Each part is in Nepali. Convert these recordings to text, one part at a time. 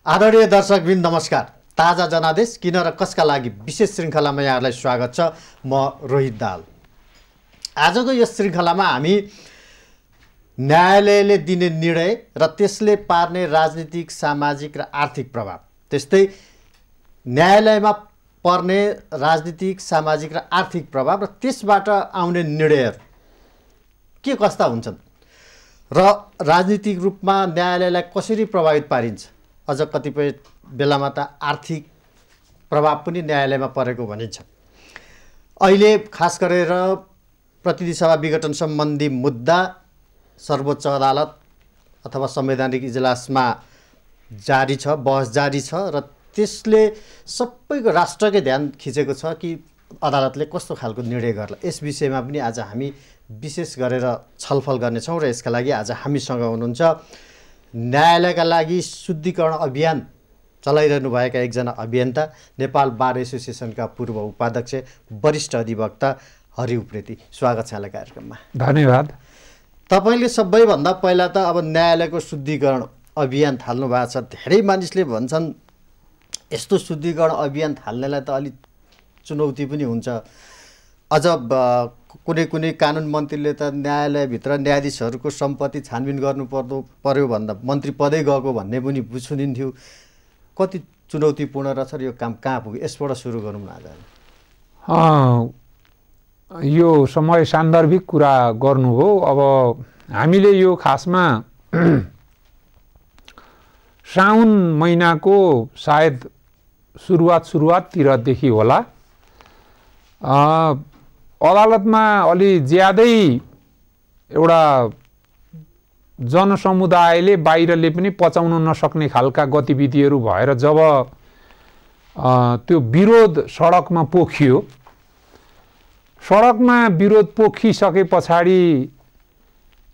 आदरणीय दर्शकवृन्द नमस्कार। ताजा जनादेश किन र कसका लागि विशेष श्रृङ्खलामा यहाँलाई स्वागत छ। म रोहित दाल। आजको यस श्रृङ्खलामा हामी न्यायालयले दिने निर्णय र त्यसले पार्ने राजनीतिक, सामाजिक र आर्थिक प्रभाव, त्यस्तै न्यायालयमा पर्ने राजनीतिक, सामाजिक र आर्थिक प्रभाव र त्यसबाट आउने निर्णयहरू के कस्ता हुन्छन् र राजनीतिक रूपमा न्यायालयलाई कसरी प्रभावित पारिन्छ। अझ कतिपय बेलामा त आर्थिक प्रभाव पनि न्यायालयमा परेको भनिन्छ। अहिले खास गरेर प्रतिनिधि सभा विघटन सम्बन्धी मुद्दा सर्वोच्च अदालत अथवा संवैधानिक इजलासमा जारी छ, बहस जारी छ र त्यसले सबैको राष्ट्रकै ध्यान खिचेको छ कि अदालतले कस्तो खालको निर्णय गर्ला। यस विषयमा पनि आज हामी विशेष गरेर छलफल गर्नेछौँ र यसका लागि आज हामीसँग हुनुहुन्छ न्यायालयका लागि शुद्धिकरण अभियान चलाइरहनु भएका एकजना अभियन्ता, नेपाल बार एसोसिएसनका पूर्व उपाध्यक्ष, वरिष्ठ अधिवक्ता हरि उप्रेती। स्वागत छ यहाँलाई कार्यक्रममा। धन्यवाद। तपाईँले सबैभन्दा पहिला त अब न्यायालयको शुद्धिकरण अभियान थाल्नु भएको छ। धेरै मानिसले भन्छन् यस्तो शुद्धिकरण अभियान थाल्नेलाई त अलिक चुनौती पनि हुन्छ। अझ कुनै कानुन मन्त्रीले त न्यायालयभित्र न्यायाधीशहरूको सम्पत्ति छानबिन गर्नु पर्यो भन्दा मन्त्री पदै गएको भन्ने पनि सुनिन्थ्यो। कति चुनौतीपूर्ण रहेछ र यो काम कहाँ पुग्यो, यसबाट सुरु गरौँ न आज। यो समय सान्दर्भिक कुरा गर्नु हो। अब हामीले यो खासमा साउन महिनाको सायद सुरुवाततिरदेखि होला अदालतमा अलि ज्यादै एउटा जनसमुदायले बाहिरले पनि पचाउन नसक्ने खालका गतिविधिहरू भएर जब त्यो विरोध सडकमा पोखियो, सडकमा विरोध पोखिसके पछाडि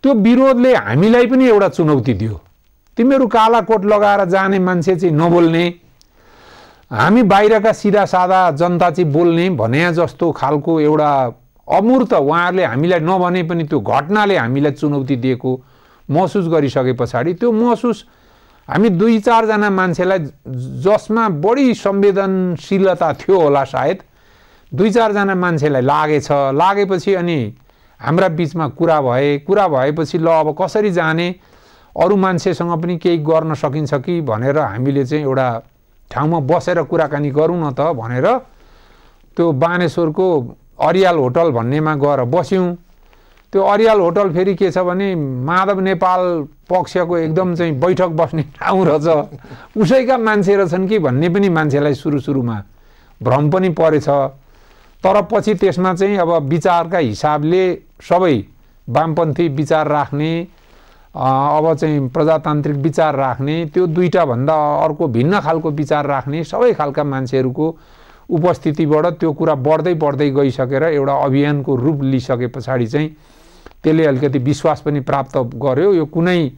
त्यो विरोधले हामीलाई पनि एउटा चुनौती दियो। तिमीहरू काला कोट लगाएर जाने मान्छे चाहिँ नबोल्ने, हामी बाहिरका सिधा सादा जनता चाहिँ बोल्ने भने जस्तो खालको एउटा अमूर्त उहाँहरूले हामीलाई नभने पनि त्यो घटनाले हामीलाई चुनौती दिएको महसुस गरिसके पछाडि त्यो महसुस हामी 2-4 जना मान्छेलाई जसमा बढी संवेदनशीलता थियो होला सायद 2-4 जना मान्छेलाई लागेपछि अनि हाम्रा बिचमा कुरा भएपछि ल अब कसरी जाने, अरू मान्छेसँग पनि केही गर्न सकिन्छ कि भनेर हामीले चाहिँ एउटा ठाउँमा बसेर कुराकानी गरौँ न त भनेर त्यो बानेश्वरको अरियाल होटल भन्नेमा गएर बस्यौँ। त्यो अरियाल होटल फेरि के छ भने माधव नेपाल पक्षको एकदम चाहिँ बैठक बस्ने ठाउँ रहेछ, उसैका मान्छे रहेछन् कि भन्ने पनि मान्छेलाई सुरुमा भ्रम पनि परेछ। तर पछि त्यसमा चाहिँ अब विचारका हिसाबले सबै वामपन्थी विचार राख्ने, अब चाहिँ प्रजातान्त्रिक विचार राख्ने, त्यो दुईटा भन्दा अर्को भिन्न खालको विचार राख्ने सबै खालका मान्छेहरूको उपस्थितिबाट त्यो कुरा बढ्दै गइसकेर एउटा अभियानको रूप लिइसके पछाडि चाहिँ त्यसले अलिकति विश्वास पनि प्राप्त गर्यो। यो कुनै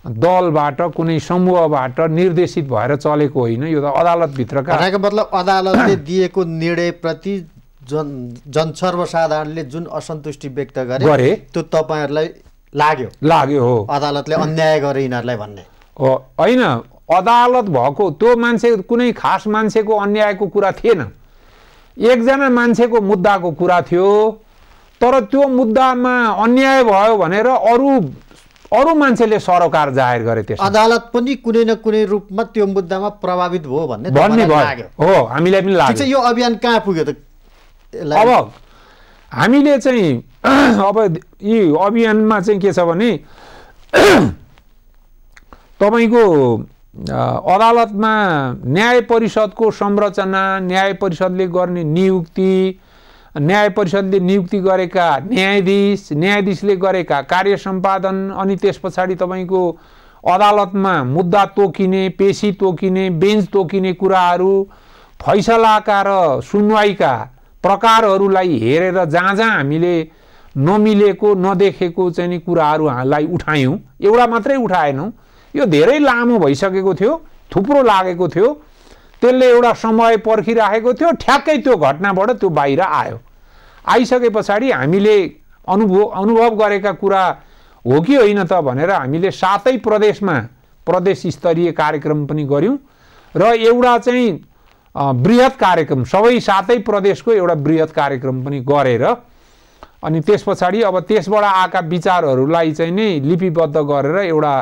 दलबाट, कुनै समूहबाट निर्देशित भएर चलेको होइन, यो त अदालतभित्रका। भनेको मतलब अदालतले दिएको निर्णयप्रति जनसर्वसाधारणले जुन असन्तुष्टि व्यक्त गरे त्यो तपाईँहरूलाई लाग्यो हो अदालतले अन्याय गरे यिनीहरूलाई भन्ने हो। होइन, अदालत भएको त्यो मान्छे कुनै खास मान्छेको अन्यायको कुरा थिएन, एकजना मान्छेको मुद्दाको कुरा थियो। तर त्यो मुद्दामा अन्याय भयो भनेर अरू मान्छेले सरोकार जाहेर गरे। त्यस अदालत पनि कुनै न कुनै रूपमा त्यो मुद्दामा प्रभावित भयो भन्ने लाग्यो हो, हामीलाई पनि लाग्यो। यो अभियान कहाँ पुग्यो त? अब हामीले चाहिँ अब यी अभियानमा चाहिँ के छ भने तपाईँको अदालतमा न्याय परिषदको संरचना, न्याय परिषदले गर्ने नियुक्ति, न्याय परिषदले नियुक्ति गरेका न्यायाधीशले गरेका कार्य सम्पादन, अनि त्यस पछाडि तपाईँको अदालतमा मुद्दा तोकिने, पेशी तोकिने, बेन्च तोकिने कुराहरू, फैसलाका र सुनवाईका प्रकारहरूलाई हेरेर जहाँ हामीले नमिलेको नदेखेको चाहिँ कुराहरूलाई उठायौँ। एउटा मात्रै उठाएनौँ, यो धेरै लामो भइसकेको थियो, थुप्रो लागेको थियो, त्यसले एउटा समय पर्खिराखेको थियो। ठ्याक्कै त्यो घटनाबाट त्यो बाहिर आइसके पछाडि हामीले अनुभव गरेका कुरा हो कि होइन त भनेर हामीले 7 प्रदेशमा प्रदेश स्तरीय कार्यक्रम पनि गर्यौं र एउटा चाहिँ बृहत कार्यक्रम सबै 7 प्रदेशको एउटा बृहत कार्यक्रम पनि गरेर अनि त्यस पछाडि अब त्यसबाट आएका विचारहरूलाई चाहिँ नै लिपिबद्ध गरेर एउटा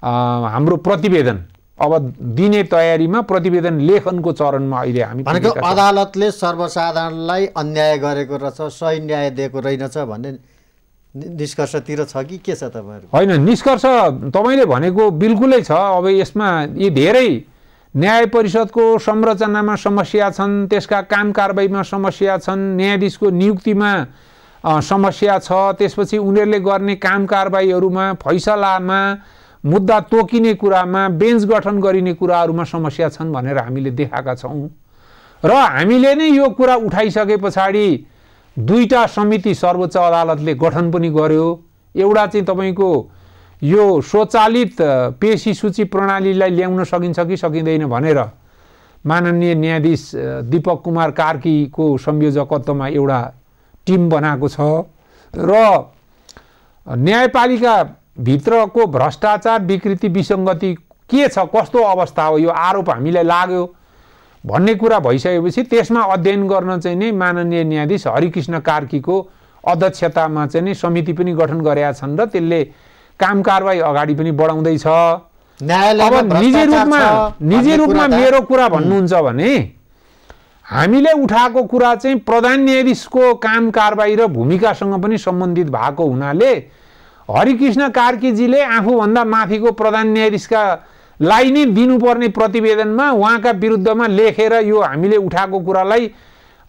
हाम्रो प्रतिवेदन अब दिने तयारीमा प्रतिवेदन लेखनको चरणमा अहिले हामी भनेको अदालतले सर्वसाधारणलाई अन्याय गरेको रहेछ सही न्याय दिएको रहेनछ भन्ने निष्कर्षतिर छ कि के छ तपाईहरु? होइन, निष्कर्ष तपाईले भनेको बिल्कुलै छ। अब यसमा यी धेरै न्याय परिषदको संरचनामा समस्या छन्, त्यसका काम कारबाहीमा समस्या छन्, न्यायाधीशको नियुक्तिमा समस्या छ, त्यसपछि उनीहरूले गर्ने काम कारबाहीहरूमा फैसलामा मुद्दा तोकिने कुरामा बेन्च गठन गरिने कुराहरूमा समस्या छन् भनेर हामीले देखाएका छौँ र हामीले नै यो कुरा उठाइसके पछाडि 2टा समिति सर्वोच्च अदालतले गठन पनि गर्यो। एउटा चाहिँ तपाईको यो स्वचालित पेशी सूची प्रणालीलाई ल्याउन सकिन्छ कि सकिँदैन भनेर माननीय न्यायाधीश दीपक कुमार कार्कीको संयोजकत्वमा एउटा टिम बनाएको छ र न्यायपालिका भित्रको भ्रष्टाचार विकृति विसङ्गति के छ, कस्तो अवस्था हो, यो आरोप हामीलाई लाग्यो भन्ने कुरा भइसकेपछि त्यसमा अध्ययन गर्न चाहिँ नै माननीय न्यायाधीश हरिकृष्ण कार्कीको अध्यक्षतामा चाहिँ नै समिति पनि गठन गरेका छन् र त्यसले काम कारबाही अगाडि पनि बढाउँदैछ। अब निजी रूपमा मेरो कुरा भन्नुहुन्छ भने हामीले उठाएको कुरा चाहिँ प्रधान न्यायाधीशको काम कारबाही र भूमिकासँग पनि सम्बन्धित भएको हुनाले हरिकृष्ण कार्कीजीले आफूभन्दा माथिको प्रधान न्यायाधीशका लाई नै दिनुपर्ने प्रतिवेदनमा उहाँका विरुद्धमा लेखेर यो हामीले उठाएको कुरालाई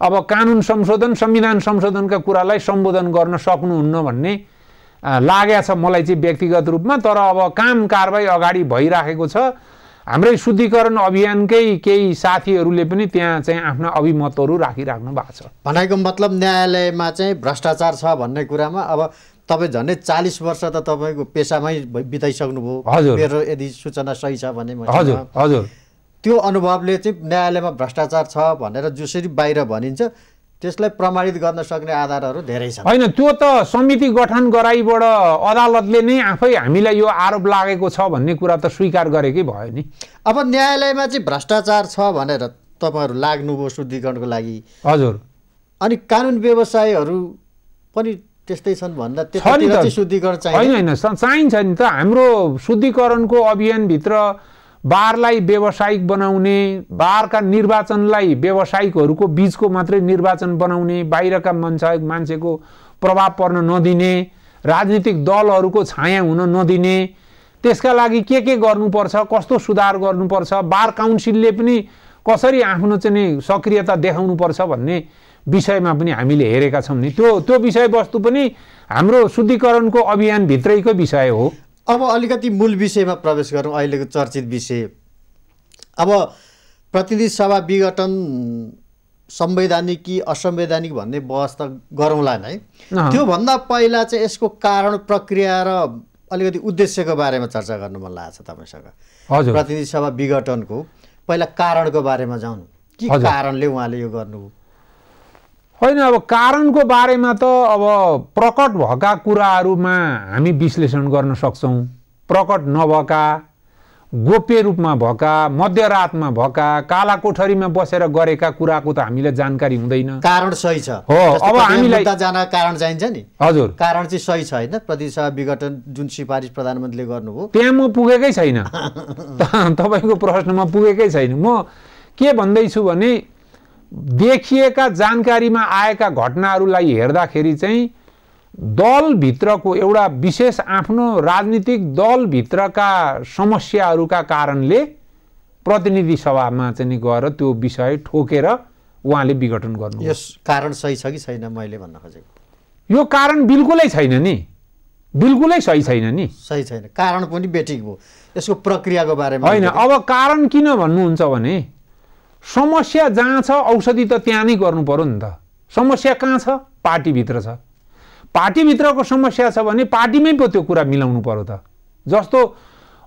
अब कानुन संशोधन संविधान संशोधनका कुरालाई सम्बोधन गर्न सक्नुहुन्न भन्ने लागेको छ मलाई चाहिँ व्यक्तिगत रूपमा। तर अब काम कारबाही अगाडि भइराखेको छ। हाम्रै शुद्धिकरण अभियानकै केही साथीहरूले पनि त्यहाँ चाहिँ आफ्ना अभिमतहरू राखिराख्नु भएको छ। भनेको मतलब न्यायालयमा चाहिँ भ्रष्टाचार छ भन्ने कुरामा अब तपाईँ झन्डै 40 वर्ष त तपाईँको पेसामै बिताइसक्नुभयो। मेरो यदि सूचना सही छ भने हजुर त्यो अनुभवले चाहिँ न्यायालयमा भ्रष्टाचार छ भनेर जसरी बाहिर भनिन्छ त्यसलाई प्रमाणित गर्न सक्ने आधारहरू धेरै छन्। होइन, त्यो त समिति गठन गराइबाट अदालतले नै आफै हामीलाई यो आरोप लागेको छ भन्ने कुरा त स्वीकार गरेकै भयो नि। अब न्यायालयमा चाहिँ भ्रष्टाचार छ भनेर तपाईँहरू लाग्नुभयो शुद्धिकरणको लागि। हजुर, अनि कानुन व्यवसायीहरू पनि त्यस्तै छन् भन्दा त्यतिखेर चाहिँ शुद्धिकरण चाहिन्छ? होइन, चाहिन्छ नि त। हाम्रो शुद्धिकरणको अभियानभित्र बारलाई व्यावसायिक बनाउने, बारका निर्वाचनलाई व्यावसायिकहरूको बीचको मात्रै निर्वाचन बनाउने, बाहिरका मान्छेको प्रभाव पर्न नदिने, राजनीतिक दलहरूको छाया हुन नदिने, त्यसका लागि के गर्नुपर्छ, कस्तो सुधार गर्नुपर्छ, बार काउन्सिलले पनि कसरी आफ्नो चाहिँ सक्रियता देखाउनुपर्छ भन्ने विषयमा पनि हामीले हेरेका छौँ नि। त्यो विषयवस्तु पनि हाम्रो शुद्धिकरणको अभियानभित्रैको विषय हो। अब अलिकति मूल विषयमा प्रवेश गरौँ, अहिलेको चर्चित विषय। अब प्रतिनिधि सभा विघटन संवैधानिक कि असंवैधानिक भन्ने बहस त गरौँला नै। त्योभन्दा पहिला चाहिँ यसको कारण प्रक्रिया र अलिकति उद्देश्यको बारेमा चर्चा गर्नु मन लागेको छ तपाईँसँग। हजुर, प्रतिनिधि सभा विघटनको पहिला कारणको बारेमा जाउँ। के कारणले उहाँले यो गर्नुभयो? होइन, अब कारणको बारेमा त अब प्रकट भएका कुराहरूमा हामी विश्लेषण गर्न सक्छौँ। प्रकट नभएका, गोप्य रूपमा भएका, मध्यरातमा भएका, काला कोठरीमा बसेर गरेका कुराको त हामीलाई जानकारी हुँदैन। कारण सही छ हो। अब हामीलाई जान कारण चाहिन्छ नि। हजुर, कारण चाहिँ सही छ होइन? प्रतिनिधि सभा विघटन जुन सिफारिस प्रधानमन्त्रीले गर्नुभयो त्यहाँ म पुगेकै छैन। तपाईँको प्रश्नमा पुगेकै छैन। म के भन्दैछु भने देखिएका जानकारीमा आएका घटनाहरूलाई हेर्दाखेरि चाहिँ दलभित्रको एउटा विशेष आफ्नो राजनीतिक दलभित्रका समस्याहरूका कारणले प्रतिनिधि सभामा चाहिँ गएर त्यो विषय ठोकेर उहाँले विघटन गर्नु। यस कारण सही छ कि छैन मैले भन्न खोजेको? यो कारण बिल्कुलै छैन नि, बिल्कुलै सही छैन नि। सही छैन, कारण पनि बेठिक भयो। यसको प्रक्रियाको बारेमा होइन, अब कारण किन भन्नुहुन्छ भने समस्या जहाँ छ औषधि त त्यहाँ नै गर्नु पर्यो नि त। समस्या कहाँ छ? पार्टीभित्र छ। पार्टीभित्रको समस्या छ भने पार्टीमै पो त्यो कुरा मिलाउनु पर्यो त। जस्तो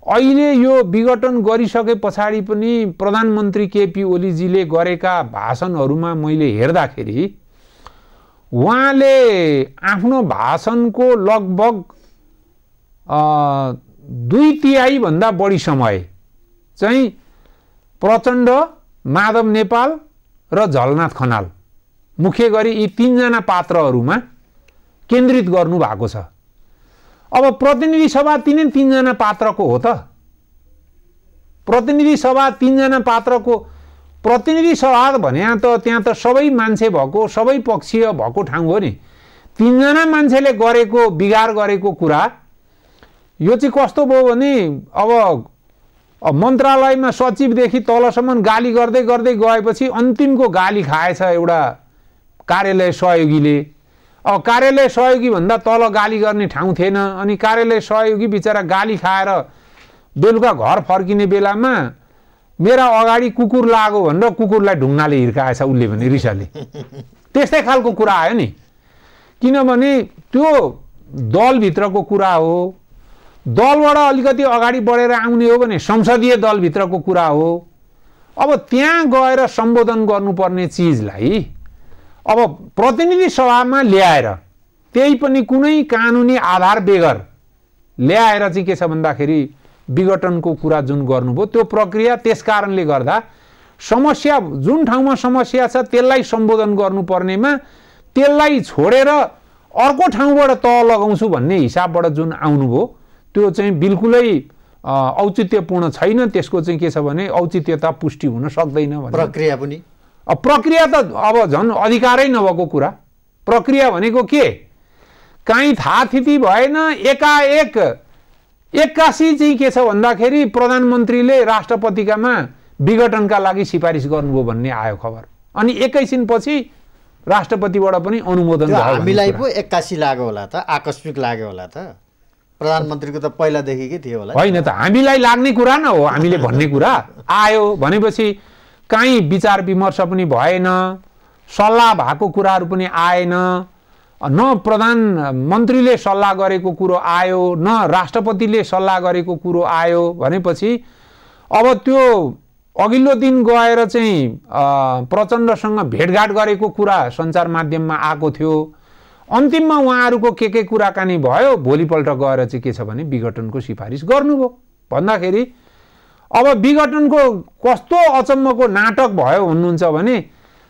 अहिले यो विघटन गरिसके पछाडि पनि प्रधानमन्त्री केपी ओलीजीले गरेका भाषणहरूमा मैले हेर्दाखेरि उहाँले आफ्नो भाषणको लगभग 2/3 भन्दा बढी समय चाहिँ प्रचण्ड, माधव नेपाल र झलनाथ खनाल मुख्य गरी यी 3 जना पात्रहरूमा केन्द्रित गर्नु भएको छ। अब प्रतिनिधि सभा 3 जना पात्रको हो त। प्रतिनिधि सभा 3 जना पात्रको प्रतिनिधि सभा भने त त्यहाँ त सबै मान्छे भएको, सबै पक्षीय भएको ठाउँ हो नि। 3 जना मान्छेले गरेको बिगार गरेको कुरा यो चाहिँ कस्तो भयो भने अब मन्त्रालयमा सचिवदेखि तलसम्म गाली गर्दै गर्दै गएपछि अन्तिमको गाली खाएछ एउटा कार्यालय सहयोगीले। अब कार्यालय सहयोगी भन्दा तल गाली गर्ने ठाउँ थिएन। अनि कार्यालय सहयोगी बिचरा गाली खाएर बेलुका घर फर्किने बेलामा मेरा अगाडि कुकुर लाग्यो भनेर कुकुरलाई ढुङ्गाले हिर्काएछ उसले भने रिसाले। त्यस्तै खालको कुरा आयो नि। किनभने त्यो दलभित्रको कुरा हो। दलबाट अलिकति अगाडि बढेर आउने हो भने संसदीय दलभित्रको कुरा हो। अब त्यहाँ गएर सम्बोधन गर्नुपर्ने चिजलाई अब प्रतिनिधि सभामा ल्याएर त्यही पनि कुनै कानुनी आधार बेगर ल्याएर चाहिँ के छ भन्दाखेरि विघटनको कुरा जुन गर्नुभयो त्यो प्रक्रिया त्यस कारणले गर्दा समस्या जुन ठाउँमा समस्या छ त्यसलाई सम्बोधन गर्नुपर्नेमा त्यसलाई छोडेर अर्को ठाउँबाट तह लगाउँछु भन्ने हिसाबबाट जुन आउनुभयो त्यो चाहिँ बिल्कुलै औचित्यपूर्ण छैन। त्यसको चाहिँ के छ भने औचित्यता पुष्टि हुन सक्दैन भने प्रक्रिया पनि प्रक्रिया त अब झन् अधिकारै नभएको कुरा। प्रक्रिया भनेको के काहीँ थाहथिती भएन एकाएक 81 चाहिँ के छ भन्दाखेरि प्रधानमन्त्रीले राष्ट्रपतिकामा विघटनका लागि सिफारिस गर्नुभयो भन्ने आयो खबर। अनि एकैछिनपछि राष्ट्रपतिबाट पनि अनुमोदन भयो। हामीलाई पो 81 लाग्यो होला त, आकस्मिक लाग्यो होला त। प्रधानमन्त्रीको त पहिलादेखिकै थियो होला। होइन त हामीलाई लाग्ने कुरा न हो, हामीले भन्ने कुरा आयो भनेपछि काहीँ विचार विमर्श पनि भएन, सल्लाह भएको कुराहरू पनि आएन, न प्रधानमन्त्रीले सल्लाह गरेको कुरो आयो न राष्ट्रपतिले सल्लाह गरेको कुरो आयो भनेपछि अब त्यो अघिल्लो दिन गएर चाहिँ प्रचण्डसँग भेटघाट गरेको कुरा सञ्चार माध्यममा आएको थियो। अन्तिममा उहाँहरूको के कुराकानी भयो, भोलिपल्ट गएर चाहिँ के छ भने विघटनको सिफारिस गर्नुभयो भन्दाखेरि अब विघटनको कस्तो अचम्मको नाटक भयो भन्नुहुन्छ भने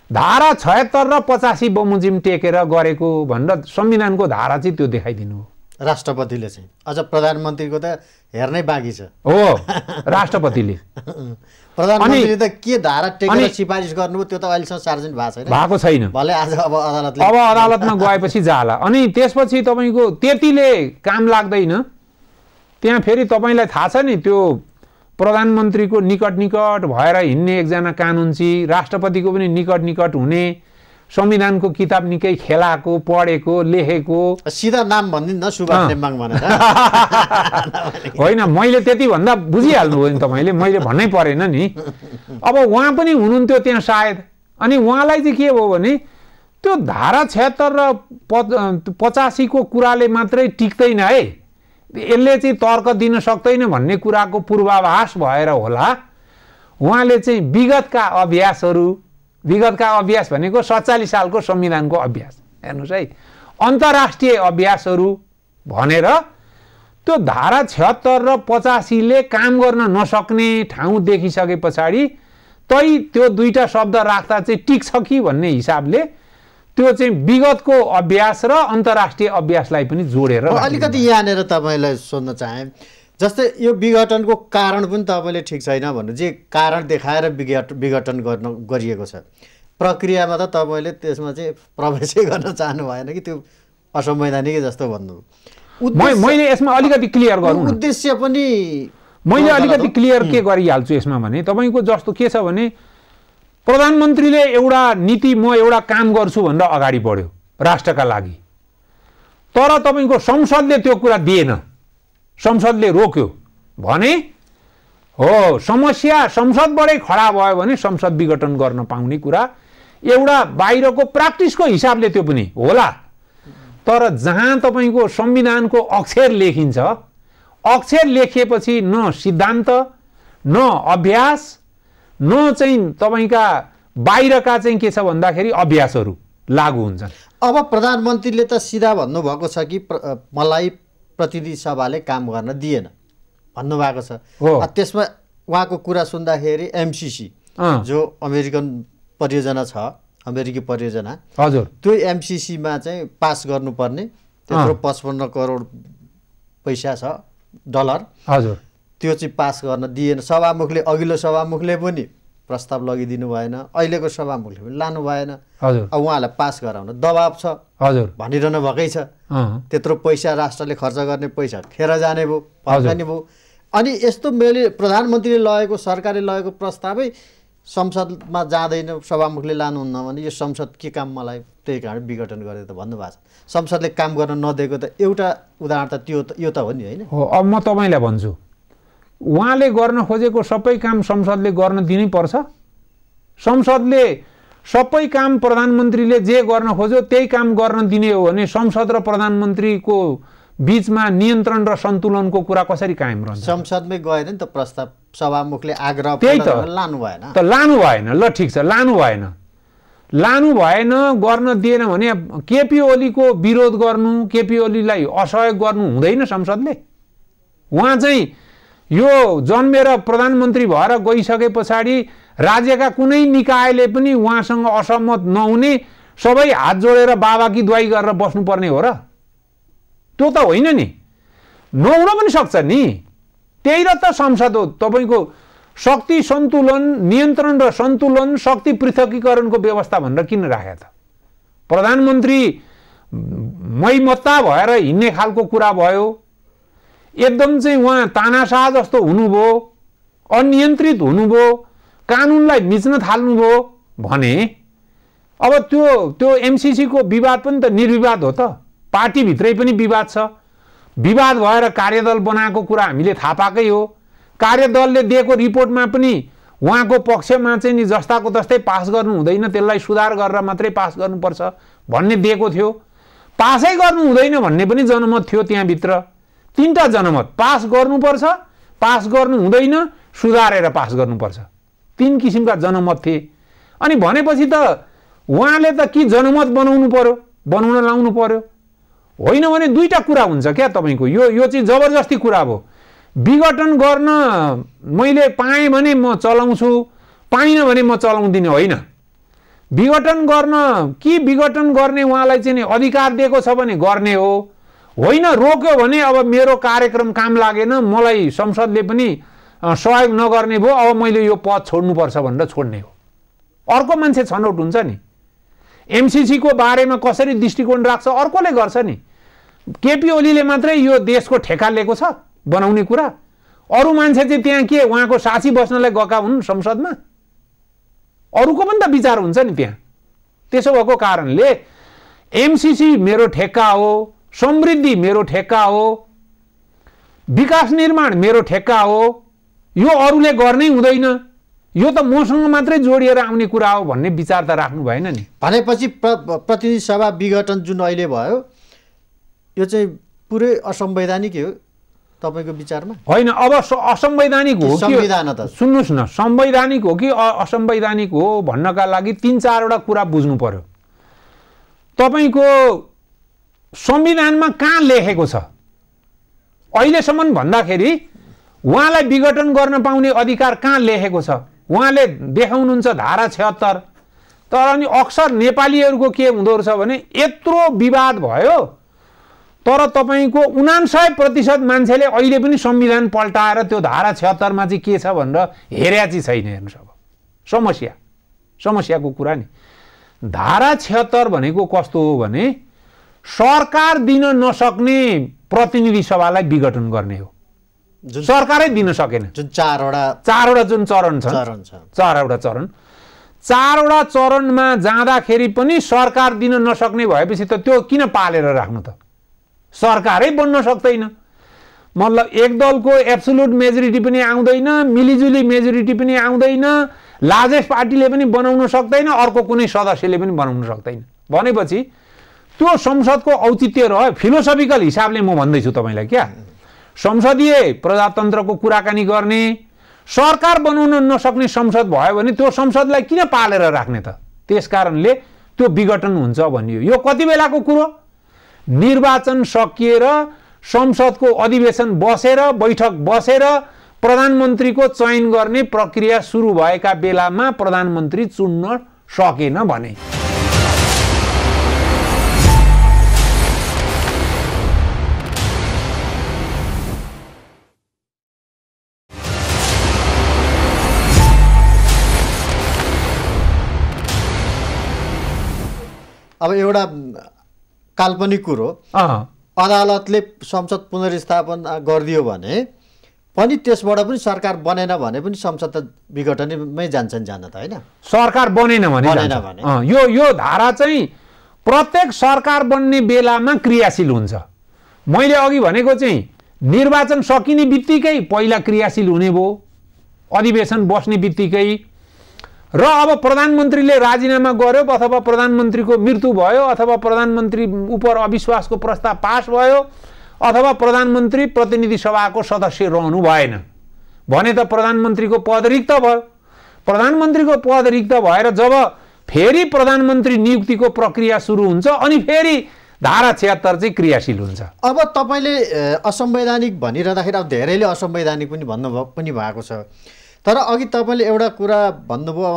धारा 76 र 85 बमोजिम टेकेर गरेको भनेर संविधानको धारा चाहिँ त्यो देखाइदिनु हो राष्ट्रपतिले चाहिँ। अझ प्रधानमन्त्रीको त हेर्नै बाँकी छ हो राष्ट्रपतिले। प्रधानमन्त्रीले त के धारा टेकेर सिफारिस गर्नुभयो त्यो त अहिलेसम्म सार्वजनिक भएको छैन। भले आज अब अदालतमा गएपछि जाला। अनि त्यसपछि तपाईँको त्यतिले काम लाग्दैन। त्यहाँ फेरि तपाईँलाई थाहा छ नि त्यो प्रधानमन्त्रीको निकट भएर हिँड्ने एकजना कानुनची, राष्ट्रपतिको पनि निकट हुने, संविधानको किताब निकै खेलाएको पढेको लेखेको। सिधा नाम भनिदिनु न सुभाष नेम्बाङ भनेर। होइन मैले त्यति भन्दा बुझिहाल्नु भयो नि तपाईँले, मैले भन्नै परेन नि। अब उहाँ पनि हुनुहुन्थ्यो त्यहाँ सायद। अनि उहाँलाई चाहिँ के भयो भने त्यो धारा 76 र 85 को कुराले मात्रै टिक्दैन है, यसले चाहिँ तर्क दिन सक्दैन भन्ने कुराको पूर्वाभास भएर होला उहाँले चाहिँ विगतका अभ्यास भनेको 47 सालको संविधानको अभ्यास हेर्नुहोस् है, अन्तर्राष्ट्रिय अभ्यासहरू भनेर त्यो धारा 76 र 85 ले काम गर्न नसक्ने ठाउँ देखिसके पछाडि तै त्यो दुईटा शब्द राख्दा चाहिँ टिक्छ कि भन्ने हिसाबले त्यो चाहिँ विगतको अभ्यास र अन्तर्राष्ट्रिय अभ्यासलाई पनि जोडेर अलिकति यहाँनिर तपाईँलाई सोध्न चाहे। जस्तै यो विघटनको कारण पनि तपाईँले ठिक छैन भन्नु, जे कारण देखाएर विघटन गरिएको छ प्रक्रियामा त तपाईँले त्यसमा चाहिँ प्रवेशै गर्न चाहनु भएन कि त्यो असंवैधानिक जस्तो भन्नु। मैले यसमा अलिकति क्लियर गरौँ, उद्देश्य पनि मैले अलिकति क्लियर के गरिहाल्छु यसमा भने तपाईँको जस्तो के छ भने प्रधानमन्त्रीले एउटा नीति म एउटा काम गर्छु भनेर अगाडि बढ्यो राष्ट्रका लागि, तर तपाईँको संसदले त्यो कुरा दिएन, संसदले रोक्यो भने हो समस्या संसदबाटै खडा भयो भने संसद विघटन गर्न पाउने कुरा एउटा बाहिरको प्र्याक्टिसको हिसाबले त्यो पनि होला। तर जहाँ तपाईँको संविधानको अक्षर लेखिन्छ, अक्षर लेखिएपछि न सिद्धान्त न अभ्यास न चाहिँ तपाईँका बाहिरका चाहिँ के छ भन्दाखेरि अभ्यासहरू लागू हुन्छन्। अब प्रधानमन्त्रीले त सिधा भन्नुभएको छ कि मलाई प्रतिनिधि सभाले काम गर्न दिएन भन्नुभएको छ। त्यसमा उहाँको कुरा सुन्दाखेरि एमसीसी जो अमेरिकन परियोजना छ, अमेरिकी परियोजना, हजुर, त्यो एमसीसीमा चाहिँ पास गर्नुपर्ने त्यत्रो 55 करोड पैसा छ डलर, हजुर, त्यो चाहिँ पास गर्न दिएन। सभामुखले, अघिल्लो सभामुखले पनि प्रस्ताव लगिदिनु भएन, अहिलेको सभामुखले पनि लानु भएन। हजुर, अब उहाँलाई पास गराउन दबाब छ, हजुर, भनिरहनु भएकै छ। त्यत्रो पैसा राष्ट्रले खर्च गर्ने पैसा खेर जाने भयो, फर्काउने भयो। अनि यस्तो मैले प्रधानमन्त्रीले लगेको, सरकारले लगेको प्रस्तावै संसदमा जाँदैन, सभामुखले लानुहुन्न भने यो संसद के काम, मलाई त्यही कारण विघटन गरे त भन्नुभएको छ। संसदले काम गर्न नदिएको त एउटा उदाहरण त यो त हो नि, होइन? हो। अब म तपाईँलाई भन्छु, उहाँले गर्न खोजेको सबै काम संसदले गर्न दिनै पर्छ। संसदले सबै काम प्रधानमन्त्रीले जे गर्न खोज्यो त्यही काम गर्न दिने हो भने संसद र प्रधानमन्त्रीको बीचमा नियन्त्रण र सन्तुलनको कुरा कसरी कायम रहन्छ? संसदमै गएन नि त प्रस्ताव, सभामुखले आग्रह त्यही त लानु भएन। त लानु भएन, ल ठिक छ, लानु भएन, गर्न दिएन भने केपी ओलीको विरोध गर्नु, केपी ओलीलाई असहयोग गर्नु हुँदैन संसदले? उहाँ चाहिँ यो जन्मेर प्रधानमन्त्री भएर गइसके पछाडि राज्यका कुनै निकायले पनि उहाँसँग असहमत नहुने, सबै हात जोडेर बाबाकी दुवाई गरेर बस्नुपर्ने हो र? त्यो त होइन नि, नहुन पनि सक्छ नि। त्यही र त संसद हो। तपाईँको शक्ति सन्तुलन, नियन्त्रण र सन्तुलन, शक्ति पृथकीकरणको व्यवस्था भनेर किन राखे त? प्रधानमन्त्री मैमत्ता भएर हिँड्ने खालको कुरा भयो, एकदम चाहिँ उहाँ तानाशाह जस्तो हुनुभयो, अनियन्त्रित हुनुभयो, कानुनलाई मिच्न थाल्नुभयो भने अब त्यो एमसीसीको विवाद पनि त निर्विवाद हो त। पार्टीभित्रै पनि विवाद छ, विवाद भएर कार्यदल बनाएको कुरा हामीले थाहा पाएकै हो। कार्यदलले दिएको रिपोर्टमा पनि उहाँको पक्षमा चाहिँ नि जस्ताको तस्तै पास गर्नु हुँदैन, त्यसलाई सुधार गरेर मात्रै पास गर्नुपर्छ भन्ने दिएको थियो। पासै गर्नु हुँदैन भन्ने पनि जनमत थियो त्यहाँभित्र। तीनटा जनमत, पास गर्नुपर्छ, पास गर्नु हुँदैन, सुधारेर पास गर्नुपर्छ, तीन किसिमका जनमत थिए। अनि भनेपछि त उहाँले त कि जनमत बनाउनु पर्यो, बनाउन लाउनु पर्यो, होइन भने दुईटा कुरा हुन्छ क्या तपाईँको। यो चाहिँ जबरजस्ती कुरा हो। विघटन गर्न मैले पाएँ भने म चलाउँछु, पाइनँ भने म चलाउँदिनँ, होइन। विघटन गर्न कि विघटन गर्ने उहाँलाई चाहिँ अधिकार दिएको छ भने गर्ने हो, होइन रोक्यो भने अब मेरो कार्यक्रम काम लागेन, मलाई संसदले पनि सहयोग नगर्ने भयो, अब मैले यो पद छोड्नुपर्छ भनेर छोड्ने हो। अर्को मान्छे छनौट हुन्छ नि। एमसीसी को बारेमा कसरी दृष्टिकोण राख्छ अर्कोले गर्छ नि। केपी ओलीले मात्रै यो देशको ठेका लिएको छ बनाउने कुरा, अरू मान्छे चाहिँ त्यहाँ के उहाँको साथी बस्नलाई गएका हुन् संसदमा? अरूको पनि त विचार हुन्छ नि त्यहाँ। त्यसो भएको कारणले एमसीसी मेरो ठेक्का हो, समृद्धि मेरो ठेक्का हो, विकास निर्माण मेरो ठेक्का हो, यो अरूले गर्नै हुँदैन, यो त मसँग मात्रै जोडिएर आउने कुरा हो भन्ने विचार त राख्नु भएन नि। भनेपछि प्रतिनिधि सभा विघटन जुन अहिले भयो यो चाहिँ पुरै असंवैधानिक हो तपाईको विचारमा? होइन, अब असंवैधानिक हो कि संविधान त सुन्नुस् न, संवैधानिक हो कि असंवैधानिक हो भन्नका लागि 3-4 वटा कुरा बुझ्नु पर्यो। तपाईको संविधानमा कहाँ लेखेको छ अहिलेसम्म भन्दाखेरि उहाँलाई विघटन गर्न पाउने अधिकार कहाँ लेखेको छ? उहाँले देखाउनुहुन्छ धारा 76। तर अनि अक्सर नेपालीहरूको के हुँदो रहेछ भने यत्रो विवाद भयो तर तपाईको 99% मान्छेले अहिले पनि संविधान पल्टाएर त्यो धारा 76 मा चाहिँ के छ भनेर हेर्या चाहिँ छैन। हेर्नुस्, अब समस्याको कुरा नि। धारा 76 भनेको कस्तो हो भने सरकार दिन नसक्ने प्रतिनिधि सभालाई विघटन गर्ने हो। सरकारै दिन सकेन। जुन चारवटा जुन चरण छ, चारवटा चरण, 4वटा चरणमा जाँदाखेरि पनि सरकार दिन नसक्ने भएपछि त त्यो किन पालेर राख्नु त? सरकारै बन्न सक्दैन। मतलब एक दलको एब्सोल्युट मेजोरिटी पनि आउँदैन, मिलिजुली मेजोरिटी पनि आउँदैन, लार्जेस्ट पार्टीले पनि बनाउन सक्दैन, अर्को कुनै सदस्यले पनि बनाउन सक्दैन। भनेपछि त्यो संसदको औचित्य रह्यो। फिलोसफिकल हिसाबले म भन्दैछु तपाईलाई क्या, संसदीय प्रजातन्त्रको कुराकानी गर्ने, सरकार बनाउन नसक्ने संसद भयो भने त्यो संसदलाई किन पालेर राख्ने त? त्यसकारणले त्यो विघटन हुन्छ भनियो। यो कति बेलाको कुरो? निर्वाचन सकिएर संसदको अधिवेशन बसेर, बैठक बसेर प्रधानमन्त्रीको चयन गर्ने प्रक्रिया सुरु भएका बेलामा प्रधानमन्त्री चुन्न सकेन भने अब एउटा काल्पनिक कुरो अदालतले संसद पुनर्स्थापना गरिदियो भने पनि त्यसबाट पनि सरकार बनेन भने पनि संसद त विघटनमै जान्छन् जान त हैन सरकार बनेन भने यो धारा चाहिँ प्रत्येक सरकार बन्ने बेलामा क्रियाशील हुन्छ। मैले अघि भनेको चाहिँ निर्वाचन सकिने बित्तिकै पहिला क्रियाशील हुने भयो, अधिवेशन बस्ने बित्तिकै, र अब प्रधानमन्त्रीले राजीनामा गर्यो अथवा प्रधानमन्त्रीको मृत्यु भयो अथवा प्रधानमन्त्री उप अविश्वासको प्रस्ताव पास भयो अथवा प्रधानमन्त्री प्रतिनिधि सभाको सदस्य रहनु भएन भने त प्रधानमन्त्रीको पद रिक्त भयो। प्रधानमन्त्रीको पद रिक्त भएर जब फेरि प्रधानमन्त्री नियुक्तिको प्रक्रिया सुरु हुन्छ अनि फेरि धारा 76 चाहिँ क्रियाशील हुन्छ। अब तपाईले असंवैधानिक भनिरहँदाखेरि अब धेरैले असंवैधानिक पनि भन्नुभयो पनि भएको छ, तर अघि तपाईले एउटा कुरा भन्नुभयो,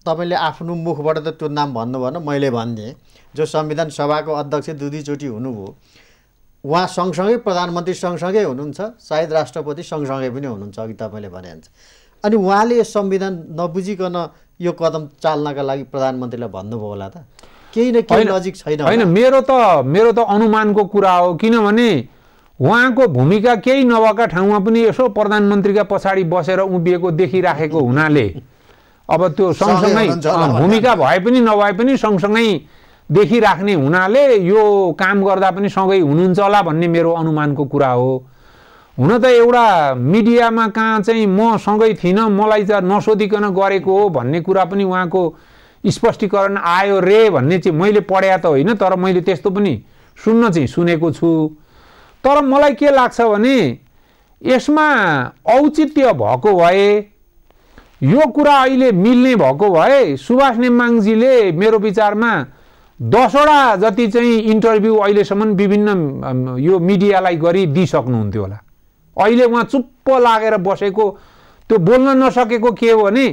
तपाईले आफ्नो मुखबाट त त्यो नाम भन्नु भएन, मैले भन्दिएँ, जो संविधान सभाको अध्यक्ष दुईचोटि हुनुभयो, उहाँ सँगसँगै प्रधानमन्त्री सँगसँगै हुनुहुन्छ, सायद राष्ट्रपति सँगसँगै पनि हुनुहुन्छ, अघि तपाईले भने हुन्छ। अनि उहाँले संविधान नबुझिकन यो कदम चाल्नका लागि प्रधानमन्त्रीलाई भन्नुभयो होला त? केही न केही लजिक छैन? हैन, मेरो त अनुमानको कुरा हो, किनभने उहाँको भूमिका केही नभएका ठाउँमा पनि यसो प्रधानमन्त्रीका पछाडि बसेर उभिएको देखिराखेको हुनाले अब त्यो सँगसँगै भूमिका भए पनि नभए पनि सँगसँगै देखिराख्ने हुनाले यो काम गर्दा पनि सँगै हुनुहुन्छ होला भन्ने मेरो अनुमानको कुरा हो। हुन त एउटा मिडियामा कहाँ चाहिँ म सँगै थिइनँ, मलाई त नसोधिकन गरेको हो भन्ने कुरा पनि उहाँको स्पष्टीकरण आयो रे भन्ने चाहिँ मैले पढ्या त होइन, तर मैले त्यस्तो पनि सुन्न चाहिँ सुनेको छु। तर मलाई के लाग्छ भने यसमा औचित्य भएको भए, यो कुरा अहिले मिल्ने भएको भए सुभाष नेम्बाङजीले मेरो विचारमा 10 वटा जति चाहिँ इन्टरभ्यू अहिलेसम्म विभिन्न यो मिडियालाई गरी दिइसक्नुहुन्थ्यो होला। अहिले उहाँ चुप्प लागेर बसेको, त्यो बोल्न नसकेको के हो भने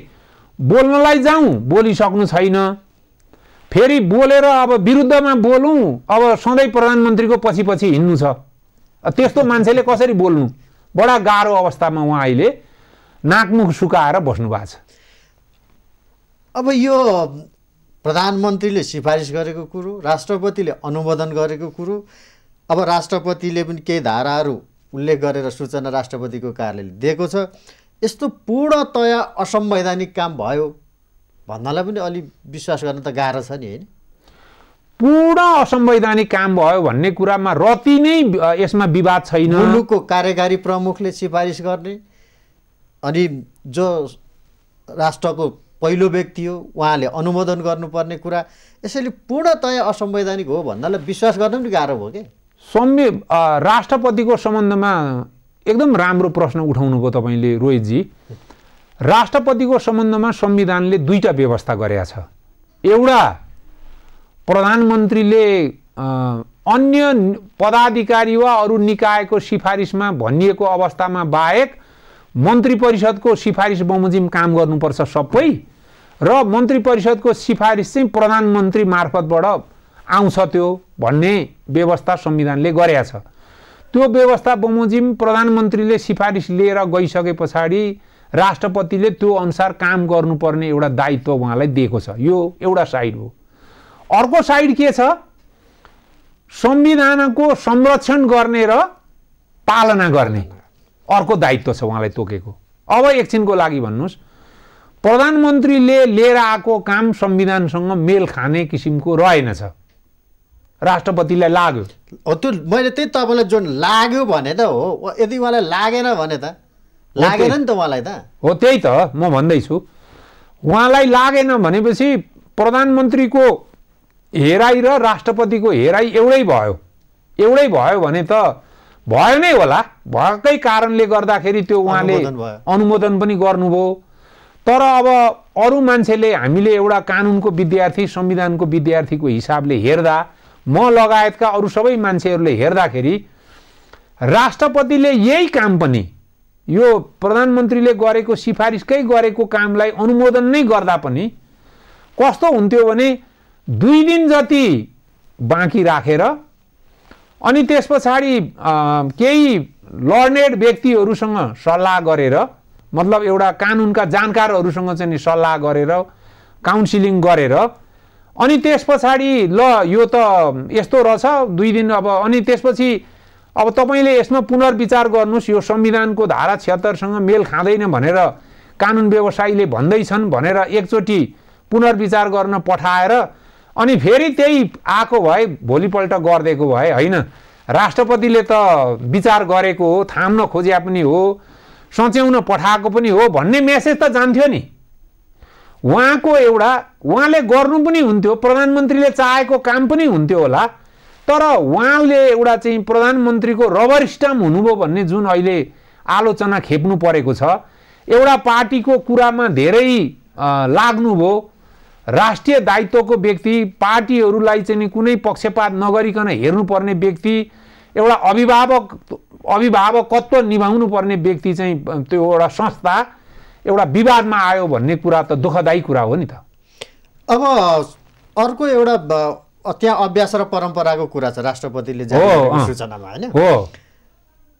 बोल्नलाई जाउँ बोलिसक्नु छैन, फेरि बोलेर अब विरुद्धमा बोलौँ, अब सधैँ प्रधानमन्त्रीको पछि पछि हिँड्नु छ। त्यस्तो मान्छेले कसरी बोल्नु? बडा गाह्रो अवस्थामा उहाँ अहिले नाकमुख सुकाएर बस्नु भएको छ। अब यो प्रधानमन्त्रीले सिफारिस गरेको कुरो, राष्ट्रपतिले अनुमोदन गरेको कुरो, अब राष्ट्रपतिले पनि केही धाराहरू उल्लेख गरेर सूचना राष्ट्रपतिको कार्यालयले दिएको छ। यस्तो पूर्णतया असंवैधानिक काम भयो भन्नलाई पनि अलि विश्वास गर्न त गाह्रो छ नि, हैन? पूर्ण असंवैधानिक काम भयो भन्ने कुरामा रति नै यसमा विवाद छैन। मुलुकको कार्यकारी प्रमुखले सिफारिस गर्ने अनि जो राष्ट्रको पहिलो व्यक्ति हो उहाँले अनुमोदन गर्नुपर्ने कुरा, यसैले पूर्णतया असंवैधानिक हो भन्नलाई विश्वास गर्न पनि गाह्रो भयो के? राष्ट्रपतिको सम्बन्धमा एकदम राम्रो प्रश्न उठाउनु भयो तपाईले रोहितजी। राष्ट्रपतिको सम्बन्धमा संविधानले दुईटा व्यवस्था गरेका छ। एउटा, प्रधानमन्त्रीले अन्य पदाधिकारी वा अरू निकायको सिफारिसमा भनिएको अवस्थामा बाहेक मन्त्री परिषदको सिफारिस बमोजिम काम गर्नुपर्छ सबै, र मन्त्री परिषदको सिफारिस चाहिँ प्रधानमन्त्री मार्फतबाट आउँछ त्यो भन्ने व्यवस्था संविधानले गरेका छ। त्यो व्यवस्था बमोजिम प्रधानमन्त्रीले सिफारिस लिएर गइसके पछाडि राष्ट्रपतिले त्यो अनुसार काम गर्नुपर्ने एउटा दायित्व उहाँलाई दिएको छ। यो एउटा साइड हो। अर्को साइड के छ? संविधानको संरक्षण गर्ने र पालना गर्ने अर्को दायित्व छ उहाँलाई तोकेको। अब एकछिनको लागि भन्नुहोस्, प्रधानमन्त्रीले लिएर आएको काम संविधानसँग मेल खाने किसिमको रहेनछ, राष्ट्रपतिलाई लाग्यो। त्यो मैले त्यही तपाईँलाई जुन लाग्यो भने त हो, यदि उहाँलाई लागेन भने त लागेन नि त उहाँलाई त हो। त्यही त म भन्दैछु, उहाँलाई लागेन भनेपछि प्रधानमन्त्रीको हेराइ र राष्ट्रपतिको हेराइ एउटै भयो भने त भयो नै होला। भएकै कारणले गर्दाखेरि त्यो उहाँले अनुमोदन पनि गर्नुभयो। तर अब अरू मान्छेले, हामीले एउटा कानुनको विद्यार्थी, संविधानको विद्यार्थीको हिसाबले हेर्दा, म लगायतका अरू सबै मान्छेहरूले हेर्दाखेरि राष्ट्रपतिले यही काम पनि यो प्रधानमन्त्रीले गरेको सिफारिसकै गरेको कामलाई अनुमोदन नै गर्दा पनि कस्तो हुन्थ्यो भने 2 दिन जति बाँकी राखेर अनि त्यस पछाडि केही लर्नेड व्यक्तिहरूसँग सल्लाह गरेर, मतलब एउटा कानुनका जानकारहरूसँग चाहिँ नि सल्लाह गरेर, काउन्सिलिङ गरेर अनि त्यस पछाडि ल यो त यस्तो रहेछ 2 दिन अब, अनि त्यसपछि अब तपाईले यसमा पुनर्विचार गर्नुस्, यो संविधानको धारा 76 सँग मेल खाँदैन भनेर कानुन व्यवसायीले भन्दैछन् भनेर एकचोटि पुनर्विचार गर्न पठाएर अनि फेरि त्यही आएको भए भोलिपल्ट गर्देको भए हैन, राष्ट्रपतिले त विचार गरेको हो, थाम्न खोज्या पनि हो, सच्याउन पठाएको पनि हो भन्ने मेसेज त जान्थ्यो नि। उहाँले गर्नु पनि हुन्थ्यो, प्रधानमन्त्रीले चाहेको काम पनि हुन्थ्यो होला, तर उहाँले एउटा चाहिँ प्रधानमन्त्रीको रबर स्टाम्प हुनुभयो भन्ने जुन अहिले आलोचना खेप्नु परेको छ, एउटा पार्टीको कुरामा धेरै लाग्नुभयो, राष्ट्रिय दायित्वको व्यक्ति, पार्टीहरूलाई चाहिँ कुनै पक्षपात नगरिकन हेर्नुपर्ने व्यक्ति, एउटा अभिभावकत्व निभाउनु पर्ने व्यक्ति चाहिँ त्यो एउटा संस्था एउटा विवादमा आयो भन्ने कुरा त दुःखदायी कुरा हो नि त। अब अर्को एउटा त्यहाँ अभ्यास र परम्पराको कुरा छ राष्ट्रपतिले जारी सूचनामा, हैन? हो,